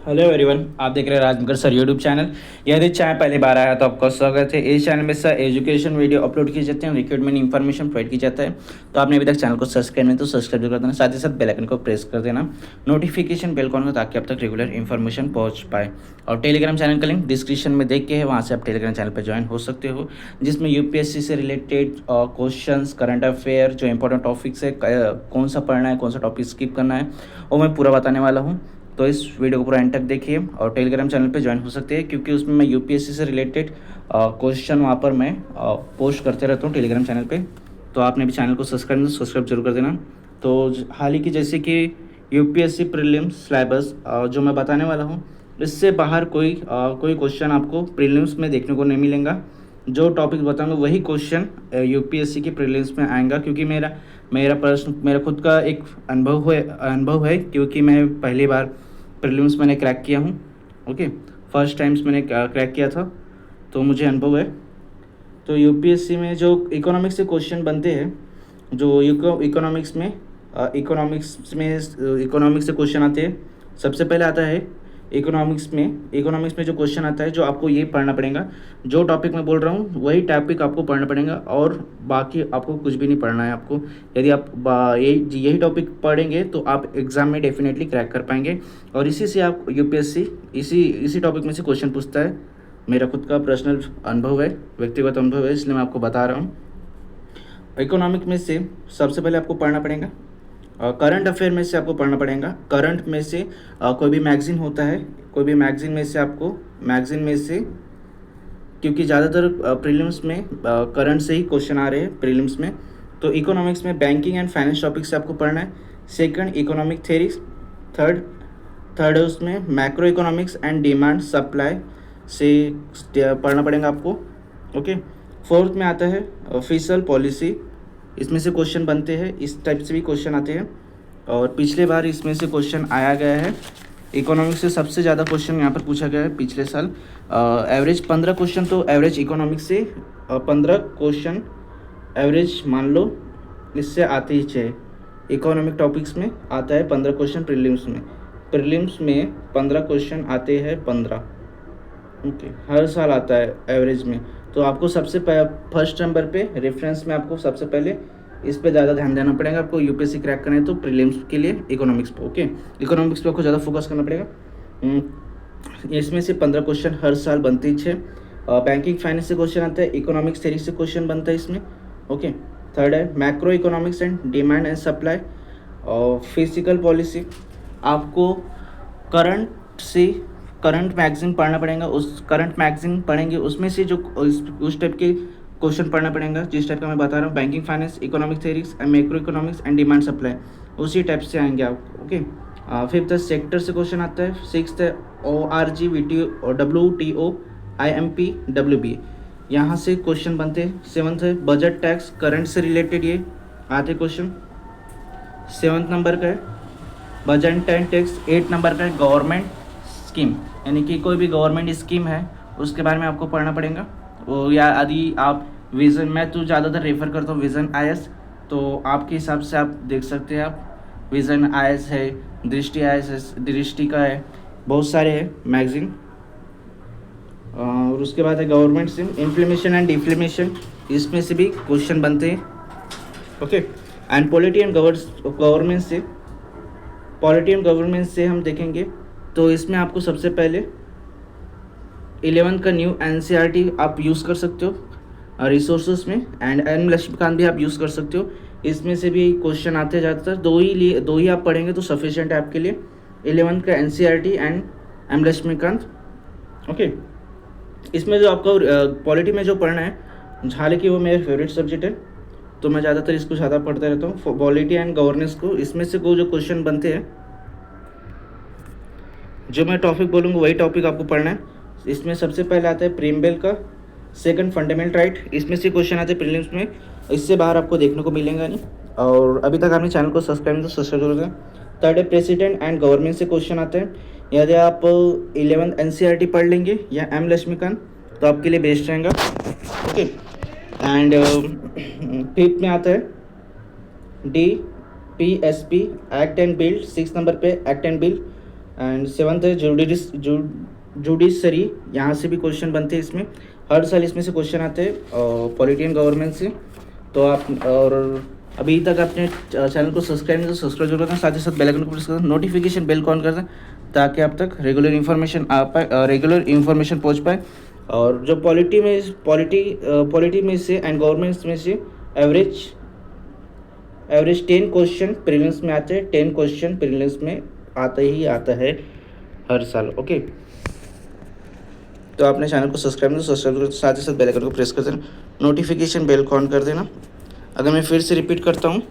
Hello everyone, आप देख रहे हैं राजमगर सर यूट्यूब चैनल। यदि चाहे पहली बार आया तो आपका स्वागत है। इस चैनल में सर एजुकेशन वीडियो अपलोड किए जाते हैं, रिक्रूटमेंट इन्फॉर्मेशन प्रोवाइड की जाता है। तो आपने अभी तक चैनल को सब्सक्राइब नहीं तो सब्सक्राइब कर देना, साथ ही साथ बेल आइकन को प्रेस कर देना, नोटिफिकेशन बेल कॉन को, ताकि आप तक रेगुलर इन्फॉर्मेशन पहुँच पाए। और टेलीग्राम चैनल का लिंक डिस्क्रिप्शन में देख के है, वहाँ से आप टेलीग्राम चैनल पर ज्वाइन हो सकते हो, जिसमें यूपीएससी से रिलेटेड क्वेश्चंस, करंट अफेयर, जो इंपॉर्टेंट टॉपिक्स है, कौन सा पढ़ना है, कौन सा टॉपिक स्किप करना है, वो मैं पूरा बताने वाला हूँ। तो इस वीडियो को पूरा एंड तक देखिए और टेलीग्राम चैनल पे ज्वाइन हो सकते हैं, क्योंकि उसमें मैं यूपीएससी से रिलेटेड क्वेश्चन वहाँ पर मैं पोस्ट करते रहता हूँ टेलीग्राम चैनल पे। तो आपने भी चैनल को सब्सक्राइब जरूर कर देना। तो हाल ही की जैसे कि यूपीएससी प्रीलिम्स सिलेबस जो मैं बताने वाला हूँ, इससे बाहर कोई क्वेश्चन आपको प्रीलिम्स में देखने को नहीं मिलेगा। जो टॉपिक बताऊंगा वही क्वेश्चन यूपीएससी की प्रीलिम्स में आएगा, क्योंकि मेरा खुद का एक अनुभव है, क्योंकि मैं पहली बार प्रीलिम्स मैंने क्रैक किया हूँ। ओके, फर्स्ट टाइम्स मैंने क्रैक किया था, तो मुझे अनुभव है। तो यूपीएससी में जो इकोनॉमिक्स से क्वेश्चन बनते हैं, जो इकोनॉमिक्स से क्वेश्चन आते हैं, सबसे पहले आता है इकोनॉमिक्स में जो क्वेश्चन आता है, जो आपको ये पढ़ना पड़ेगा। जो टॉपिक मैं बोल रहा हूँ वही टॉपिक आपको पढ़ना पड़ेगा, और बाकी आपको कुछ भी नहीं पढ़ना है आपको। यदि आप यही टॉपिक पढ़ेंगे तो आप एग्ज़ाम में डेफिनेटली क्रैक कर पाएंगे। और इसी से आप यूपीएससी इसी टॉपिक में से क्वेश्चन पूछता है। मेरा खुद का पर्सनल अनुभव है, व्यक्तिगत अनुभव है, इसलिए मैं आपको बता रहा हूँ। इकोनॉमिक में से सबसे पहले आपको पढ़ना पड़ेगा, करंट अफेयर में से आपको पढ़ना पड़ेगा। करंट में से कोई भी मैगज़ीन होता है, कोई भी मैगज़ीन में से, क्योंकि ज़्यादातर प्रीलिम्स में करंट से ही क्वेश्चन आ रहे हैं प्रीलिम्स में। तो इकोनॉमिक्स में बैंकिंग एंड फाइनेंस टॉपिक से आपको पढ़ना है। Second, economic theories. थर्ड है उसमें macro economics and demand supply से पढ़ना पड़ेगा आपको। ओके, फोर्थ में आता है फिस्कल पॉलिसी। इसमें से क्वेश्चन बनते हैं, इस टाइप से भी क्वेश्चन आते हैं, और पिछले बार इसमें से क्वेश्चन आया गया है। इकोनॉमिक्स से सबसे ज़्यादा क्वेश्चन यहाँ पर पूछा गया है पिछले साल। एवरेज 15 क्वेश्चन, तो एवरेज इकोनॉमिक्स से 15 क्वेश्चन एवरेज मान लो इससे आते ही चाहिए। इकोनॉमिक टॉपिक्स में आता है 15 क्वेश्चन प्रीलिम्स में 15 क्वेश्चन आते हैं, 15। ओके, हर साल आता है एवरेज में। तो आपको सबसे फर्स्ट नंबर पे रेफरेंस में आपको सबसे पहले इस पे ज़्यादा ध्यान देना पड़ेगा। आपको यूपीएससी क्रैक करना है तो प्रीलिम्स के लिए इकोनॉमिक्स पे। ओके, इकोनॉमिक्स पे आपको ज़्यादा फोकस करना पड़ेगा। इसमें से 15 क्वेश्चन हर साल बनते ही 6। बैंकिंग फाइनेंस से क्वेश्चन आता है, इकोनॉमिक्स थ्योरी से क्वेश्चन बनता है इसमें। ओके, थर्ड है macro economics and demand and supply और फिजिकल पॉलिसी। आपको करंट मैगजीन पढ़ना पड़ेगा। उस करंट मैगजीन पढ़ेंगे, उसमें से जो उस टाइप के क्वेश्चन पढ़ना पड़ेगा जिस टाइप का मैं बता रहा हूँ। Banking finance, economic theories and macro economics and demand supply, उसी टाइप से आएंगे आप। ओके, फिफ्थ है सेक्टर से क्वेश्चन आता है। सिक्स्थ है ORG, VTO और WTO, IMP, WBA, यहाँ से क्वेश्चन बनते हैं। सेवन्थ है बजट टैक्स, करंट से रिलेटेड ये आते क्वेश्चन, 7th नंबर का है बजट एंड टैक्स। 8 नंबर का है गवर्नमेंट स्कीम, यानी कि कोई भी गवर्नमेंट स्कीम है उसके बारे में आपको पढ़ना पड़ेगा। वो या यदि आप विज़न, मैं तो ज़्यादातर रेफ़र करता हूँ विज़न IS, तो आपके हिसाब से आप देख सकते हैं। आप विज़न IS है, दृष्टि का है, बहुत सारे हैं मैगज़ीन। और उसके बाद है गवर्नमेंट से इम्प्लीमेशन एंड डिप्लीमेशन, इसमें से भी क्वेश्चन बनते हैं। Okay, and polity and government से हम देखेंगे तो इसमें आपको सबसे पहले 11th का न्यू NCERT आप यूज़ कर सकते हो रिसोर्सेज में, एंड एम लक्ष्मीकांत भी आप यूज़ कर सकते हो। इसमें से भी क्वेश्चन आते हैं ज़्यादातर। दो ही आप पढ़ेंगे तो सफिशिएंट है आपके लिए, 11th का NCERT and M Laxmikanth. Okay, इसमें जो आपको पॉलिटी में जो पढ़ना है, हालांकि वो मेरा फेवरेट सब्जेक्ट है तो मैं ज़्यादातर इसको ज़्यादा पढ़ता रहता हूँ, पॉलिटी एंड गवर्नेंस को। इसमें से जो क्वेश्चन बनते हैं, जो मैं टॉपिक बोलूँगा वही टॉपिक आपको पढ़ना है। इसमें सबसे पहले आता है प्रीम्बल का। सेकंड फंडामेंटल राइट, इसमें से क्वेश्चन आते हैं प्रीलिम्स में, इससे बाहर आपको देखने को मिलेगा नहीं। और अभी तक आपने चैनल को सब्सक्राइब तो सब्सक्राइब जरूर करें। थर्ड है प्रेसिडेंट एंड गवर्नमेंट से क्वेश्चन आते हैं। यदि आप 11th NCERT पढ़ लेंगे या एम लक्ष्मीकांत तो आपके लिए बेस्ट रहेगा। ओके, एंड फिफ्थ में आता है DPSP act and build. 6 number पे act and build and seventh है जुडिशरी, यहाँ से भी क्वेश्चन बनते हैं इसमें, हर साल इसमें से क्वेश्चन आते हैं पॉलिटी एंड गवर्नमेंट से। तो आप और अभी तक आपने चैनल को सब्सक्राइब नहीं तो सब्सक्राइब जरूर करना, साथ ही साथ बेल आइकन को प्रेस करना, नोटिफिकेशन बेल को ऑन कर दें ताकि आप तक रेगुलर इन्फॉर्मेशन आ पाए, रेगुलर इन्फॉर्मेशन पहुंच पाए। और जो पॉलिटी में से एंड गवर्नमेंट्स में से एवरेज 10 क्वेश्चन प्रीलिम्स में आते हैं, 10 क्वेश्चन प्रीलिम्स में आता ही आता है हर साल। ओके, तो आपने चैनल को सब्सक्राइब नहीं तो सब्सक्राइब कर, साथ ही साथ बेल आइकन को प्रेस कर देना, नोटिफिकेशन बेल को ऑन कर देना। अगर मैं फिर से रिपीट करता हूँ,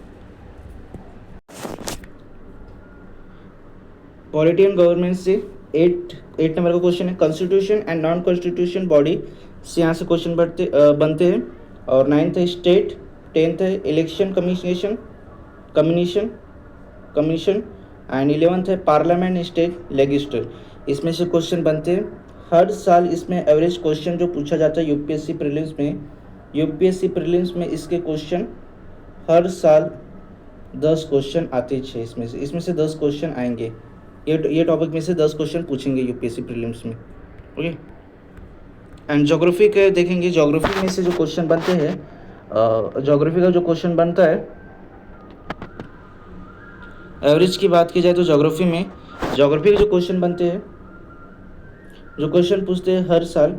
पॉलिटी एंड गवर्नमेंट से 8 नंबर का क्वेश्चन है, constitution and non constitution body से यहाँ से क्वेश्चन बनते हैं। और 9th है स्टेट, 10th है इलेक्शन कमीशन एंड 11th है पार्लियामेंट स्टेट लेजिस्लेचर, इसमें से क्वेश्चन बनते हैं हर साल। इसमें एवरेज क्वेश्चन जो पूछा जाता है यूपीएससी प्रीलिम्स में इसके क्वेश्चन हर साल 10 क्वेश्चन आते हैं, इसमें से 10 क्वेश्चन आएंगे, ये टॉपिक में से 10 क्वेश्चन पूछेंगे यूपीएससी प्रीलिम्स में। ओके, एंड ज्योग्राफी के देखेंगे, ज्योग्राफी में से जो क्वेश्चन बनते हैं, ज्योग्राफी का जो क्वेश्चन बनता है, एवरेज की बात की जाए तो ज्योग्राफी के जो क्वेश्चन बनते हैं, जो क्वेश्चन पूछते हैं हर साल,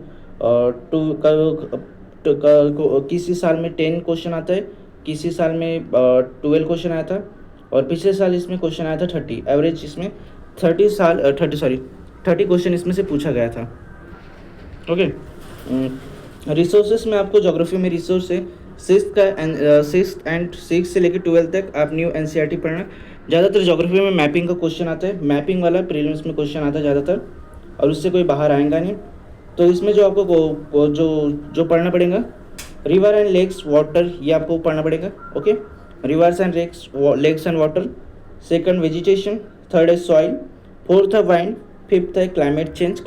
किसी साल में 10 क्वेश्चन आता है, किसी साल में 12 क्वेश्चन आया था, और पिछले साल इसमें क्वेश्चन आया था 30, एवरेज इसमें 30 क्वेश्चन इसमें से पूछा गया था। ओके, रिसोर्सेस में आपको ज्योग्राफी में रिसोर्स है 6th से लेकर 12th तक आप न्यू एनसीईआरटी पढ़ना। ज़्यादातर ज्योग्राफी में मैपिंग का क्वेश्चन आता है, मैपिंग वाला प्रीलिम्स में क्वेश्चन आता है ज़्यादातर, और उससे कोई बाहर आएगा नहीं। तो इसमें जो आपको जो पढ़ना पड़ेगा, रिवर एंड लेक्स वाटर, ये आपको पढ़ना पड़ेगा। Okay, rivers and lakes and water, second vegetation, third है सॉइल, फोर्थ है वाइंड, फिफ्थ है क्लाइमेट चेंज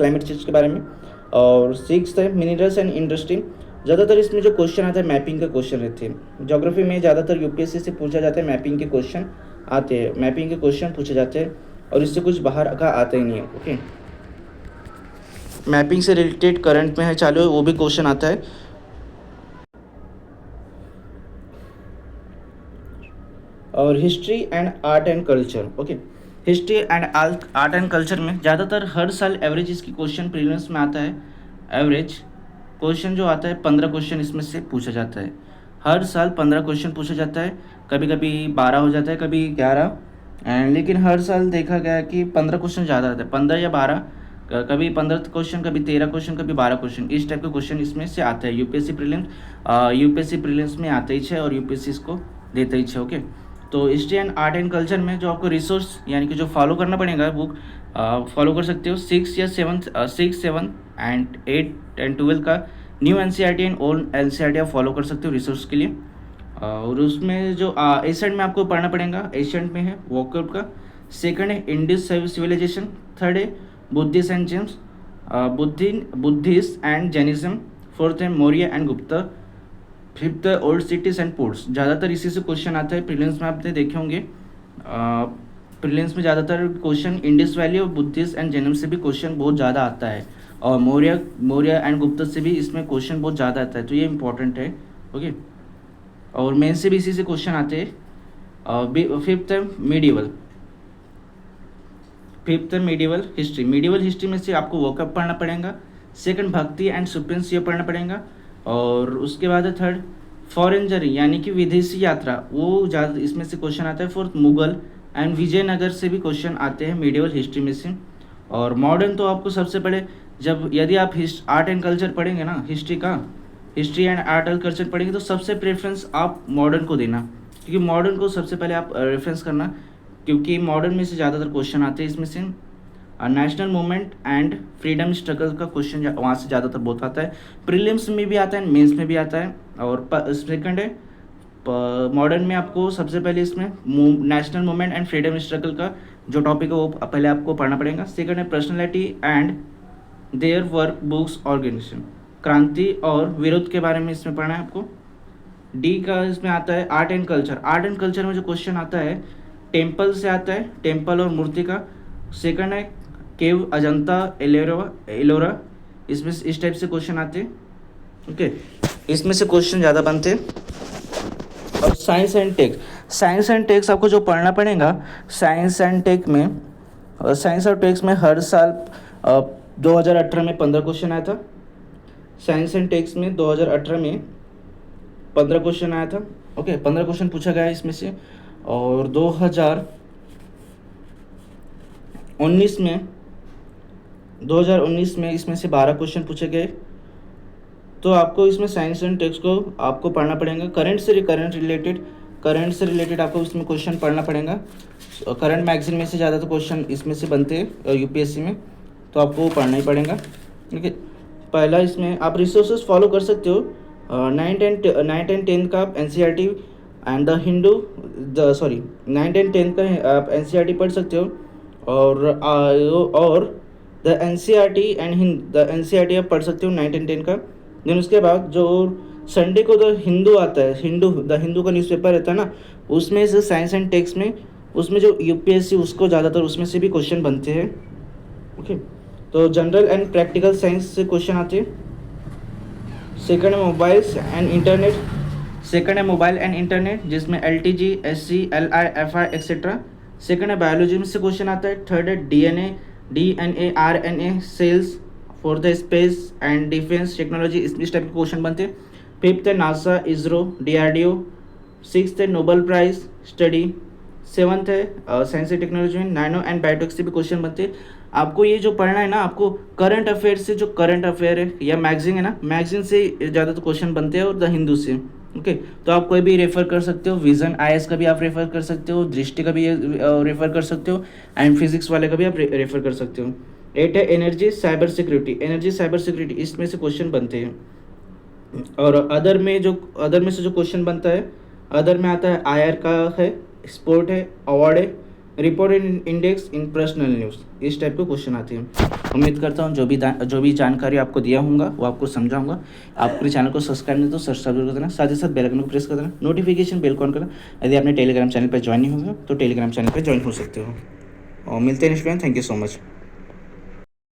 के बारे में, और 6th है मिनरल्स एंड इंडस्ट्री। ज़्यादातर इसमें जो क्वेश्चन आता है मैपिंग का क्वेश्चन रहते हैं। ज्योग्राफी में ज़्यादातर यूपीएससी से पूछा जाता है, मैपिंग के क्वेश्चन आते हैं, मैपिंग के क्वेश्चन पूछे जाते हैं, और इससे कुछ बाहर का आता ही नहीं है। ओके, मैपिंग से रिलेटेड करंट में है चालू है, वो भी क्वेश्चन आता है। और history and art and culture, okay, history and art and culture में ज़्यादातर हर साल एवरेज इसकी क्वेश्चन प्रीलिम्स में आता है। एवरेज क्वेश्चन जो आता है 15 क्वेश्चन इसमें से पूछा जाता है, हर साल 15 क्वेश्चन पूछा जाता है, कभी कभी 12 हो जाता है, कभी 11, लेकिन हर साल देखा गया कि 15 क्वेश्चन ज़्यादा आता है, 15 या 12, कभी 15 क्वेश्चन, कभी 13 क्वेश्चन, कभी 12 क्वेश्चन, इस टाइप के क्वेश्चन इसमें से आते हैं यूपीएससी प्रीलिम्स में आते ही है, और यूपीएससी इसको देते ही है। ओके, तो history and art and culture में जो आपको रिसोर्स यानी कि जो फॉलो करना पड़ेगा, बुक फॉलो कर सकते हो 6 या 7 एंड 8 एंड 12 का new NCERT and old NCERT आप फॉलो कर सकते हो रिसोर्स के लिए। और उसमें जो एशियंट में आपको पढ़ना पड़ेगा, एशियंट में है वॉकआउट का, सेकंड है इंडस सिविलाइजेशन, थर्ड है Buddhist and gems, Buddhist and Jainism, fourth है Maurya and Gupta, fifth old cities and ports. ज़्यादातर इसी से क्वेश्चन आता है प्रीलिम्स में, आपने देखे होंगे प्रीलिम्स में ज़्यादातर क्वेश्चन इंडस वैली और बुद्धिस्ट एंड जैनिज्म से भी क्वेश्चन बहुत ज़्यादा आता है, और मौर्य एंड गुप्ता से भी इसमें क्वेश्चन बहुत ज़्यादा आता है, तो ये इंपॉर्टेंट है। ओके, और मेन से भी इसी से क्वेश्चन आते हैं। फिफ्थ है मीडिवल हिस्ट्री, में से आपको वॉकअप पढ़ना पड़ेगा, सेकंड भक्ति एंड सुप्रेंस ये पढ़ना पड़ेगा, और उसके बाद है थर्ड फॉरेन जर्नी यानी कि विदेशी यात्रा, वो ज़्यादा इसमें से क्वेश्चन आता है। फोर्थ मुगल एंड विजयनगर से भी क्वेश्चन आते हैं मीडिवल हिस्ट्री में से। और मॉडर्न तो आपको सबसे पहले यदि आप आर्ट एंड कल्चर पढ़ेंगे ना, history and art and culture पढ़ेंगे, तो सबसे प्रेफरेंस आप मॉडर्न को देना, क्योंकि मॉडर्न को सबसे पहले आप रेफरेंस करना, क्योंकि मॉडर्न में से ज़्यादातर क्वेश्चन आते हैं इसमें से। National movement and freedom struggle का क्वेश्चन वहाँ से ज़्यादातर बहुत आता है, प्रीलिम्स में भी आता है, मेंस में भी आता है। और सेकंड है मॉडर्न में आपको सबसे पहले इसमें national movement and freedom struggle का जो टॉपिक है वो पहले आपको पढ़ना पड़ेगा। सेकंड है personality and their work books organisation, क्रांति और विरोध के बारे में इसमें पढ़ना है आपको। डी का इसमें आता है आर्ट एंड कल्चर में जो क्वेश्चन आता है टेम्पल से आता है, टेम्पल और मूर्ति का। सेकंड है केव अजंता एलोरा इसमें इस टाइप से क्वेश्चन आते हैं। ओके, इसमें से क्वेश्चन ज़्यादा बनते हैं। और साइंस एंड टेक्स आपको जो पढ़ना पड़ेगा, साइंस और टेक्स में हर साल 2018 में 15 क्वेश्चन आया था। साइंस एंड टेक्स में 2018 में 15 क्वेश्चन आया था। ओके, 15 क्वेश्चन पूछा गया इसमें से। और 2019 में इसमें से 12 क्वेश्चन पूछे गए। तो आपको इसमें साइंस एंड टेक्स्ट को आपको पढ़ना पड़ेगा। करंट से रिलेटेड आपको इसमें क्वेश्चन पढ़ना पड़ेगा। करंट मैगजीन में से ज़्यादा तो क्वेश्चन इसमें से बनते हैं यूपीएससी में, तो आपको पढ़ना ही पड़ेगा। ठीक है, पहला इसमें आप रिसोर्सेज फॉलो कर सकते हो। 9th and 10th का आप NCERT and the Hindu 9th and 10th का आप एनसीईआरटी पढ़ सकते हो। और द एनसीईआरटी आप पढ़ सकते हो 9th and 10th का। देन उसके बाद जो संडे को द हिंदू आता है, द हिंदू का न्यूज़पेपर रहता है ना, उसमें से साइंस एंड टेक्स्ट में उसमें जो यूपीएससी उसको ज़्यादातर उसमें से भी क्वेश्चन बनते हैं। ओके, तो जनरल एंड प्रैक्टिकल साइंस से क्वेश्चन आते हैं। सेकंड है मोबाइल एंड इंटरनेट जिसमें LTG, SC, LI, FI etcetera. Second है बायोलॉजी में से क्वेश्चन आता है। थर्ड है DNA, RNA cells for the space and defence technology, इस टाइप के क्वेश्चन बनते हैं। फिफ्थ है नासा, इसरो, DRDO। सिक्स्थ है नोबेल प्राइज स्टडी। सेवन्थ है साइंस एंड टेक्नोलॉजी में नैनो एंड बायोटेक से भी क्वेश्चन बनते हैं। आपको ये जो पढ़ना है ना, आपको करंट अफेयर से, जो करंट अफेयर है या मैगजीन है ना, मैगजीन से ज़्यादा तो क्वेश्चन बनते हैं और द हिंदू से। ओके, तो आप कोई भी रेफ़र कर सकते हो। विजन IAS का भी आप रेफ़र कर सकते हो, दृष्टि का भी रेफ़र कर सकते हो, एंड फिजिक्स वाले का भी आप रेफ़र कर सकते हो। 8 है एनर्जी साइबर सिक्योरिटी, इसमें से क्वेश्चन बनते हैं। और अदर में से जो क्वेश्चन बनता है, अदर में आता है IR का है, स्पोर्ट है, अवार्ड है, रिपोर्ट इंडेक्स इन पर्सनल न्यूज़, इस टाइप के क्वेश्चन आते हैं। उम्मीद करता हूँ जो भी जानकारी आपको दिया होगा वो आपको समझाऊंगा। आप अपने चैनल को सब्सक्राइब नहीं तो सब्सक्राइब कर देना, साथ ही साथ बेल आइकन को प्रेस कर देना, नोटिफिकेशन बेल ऑन करना। यदि आपने टेलीग्राम चैनल पर ज्वाइन नहीं होगा तो टेलीग्राम चैनल पर ज्वाइन हो सकते हो। और मिलते हैं next time. Thank you so much.